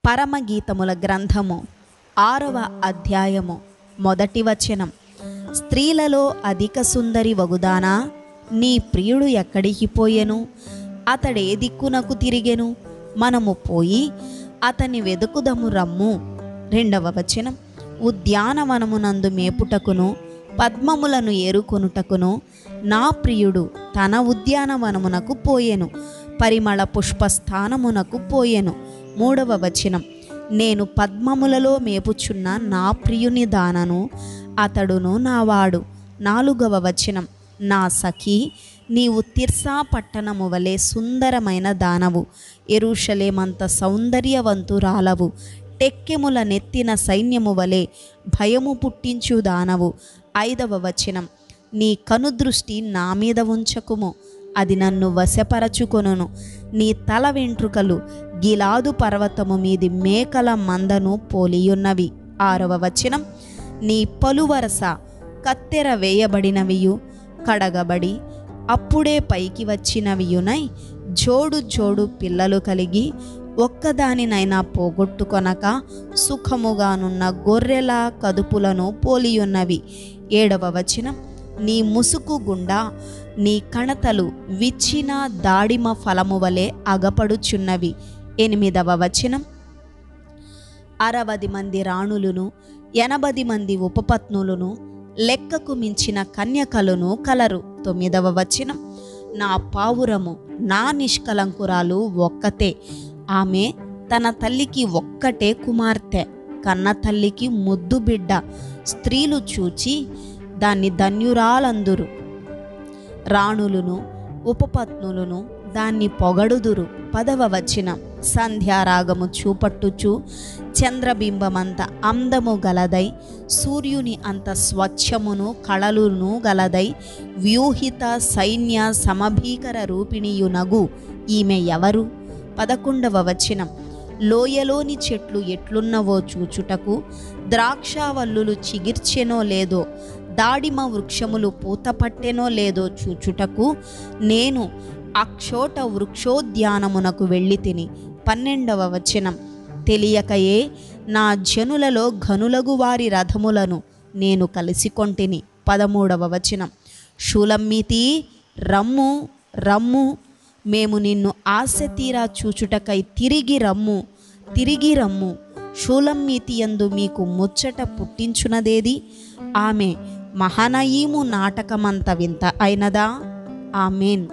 పరమగీతముల గ్రంథము 6వ అధ్యాయము 1వ వచనం. స్త్రీలలో అధిక సుందరి వగుదానా, నీ ప్రియుడు ఎక్కడికి పోయెను? అతడే దిక్కునకు తిరిగెను, మనము పోయి అతని వెదుకుదము రమ్ము. 2వ వచనం. ఉద్యానవనమునందు మేపుటకును పద్మములను ఏరుకొనుటకును నా ప్రియుడు తన ఉద్యానవనమునకు పోయెను, పరిమళ పుష్పస్థానమునకు పోయెను. 3వ వచనం. నేను పద్మములలో మేపుచున్న నా ప్రియుని దానను, అతడును నావాడు. 4వ వచనం. నా సఖీ, నీవు తిర్సా పట్టణము వలె సుందరమైన దానవు, యెరూషలేమంత సౌందర్యవంతురాలవు, టెక్కెముల నెత్తిన సైన్యము వలె భయము పుట్టించు దానవు. 5వ వచనం. నీ కనుదృష్టి నా మీద ఉంచకుము, అది నన్ను వశపరచుకొనును. నీ తల వెంట్రుకలు గిలాదు పర్వతము మీది మేకల మందను పోలియున్నవి. 6వ వచనం. నీ పలువరస కత్తెర వేయబడినవియు, కడగబడి అప్పుడే పైకి వచ్చినవియునై, జోడు జోడు పిల్లలు కలిగి ఒక్కదానినైనా పోగొట్టుకొనక సుఖముగానున్న గొర్రెల కదుపులను పోలియున్నవి. 7వ వచనం. నీ ముసుకు గుండా నీ కణతలు విచ్చిన దాడిమ ఫలము వలె అగపడుచున్నవి. 8వ వచనం. 60 మంది రాణులను 80 మంది ఉపపత్నులను లెక్కకు మించిన కన్యకలను కలరు. 9వ వచనం. నా పావురము నా నిష్కలంకురాలు ఒక్కతే, ఆమె తన తల్లికి ఒక్కటే కుమార్తె, కన్న తల్లికి ముద్దు బిడ్డ. స్త్రీలు చూచి దాన్ని ధన్యురాలందురు, రాణులను ఉపపత్నులను దాన్ని పొగడుదురు. 10వ వచనం. సంధ్యారాగము చూపట్టుచు చంద్రబింబమంత అందము గలదై, సూర్యుని అంత స్వచ్ఛమును కళలును గలదై, వ్యూహిత సైన్య సమభీకర రూపిణియునగు ఈమె ఎవరు? 11వ వచనం. లోయలోని చెట్లు ఎట్లున్నవో చూచుటకు ద్రాక్షావల్లులు చిగిర్చెనో లేదో, దాడిమ వృక్షములు పూతపట్టెనో లేదో చూచుటకు నేను అక్షోట వృక్షోద్యానమునకు వెళ్ళి తిని. 12వ వచనం. తెలియకయే నా జనులలో ఘనులగు వారి రథములను నేను కలిసికొంటిని. 13వ వచనం. షూలమ్మీతి, రమ్ము రమ్ము, మేము నిన్ను ఆశ తీరా చూచుటకై తిరిగి రమ్ము, తిరిగి రమ్ము. షూలమ్మీతి యందు మీకు ముచ్చట పుట్టించునదేది? ఆమె మహనయీము నాటకమంత వింత అయినదా? ఆమెన్.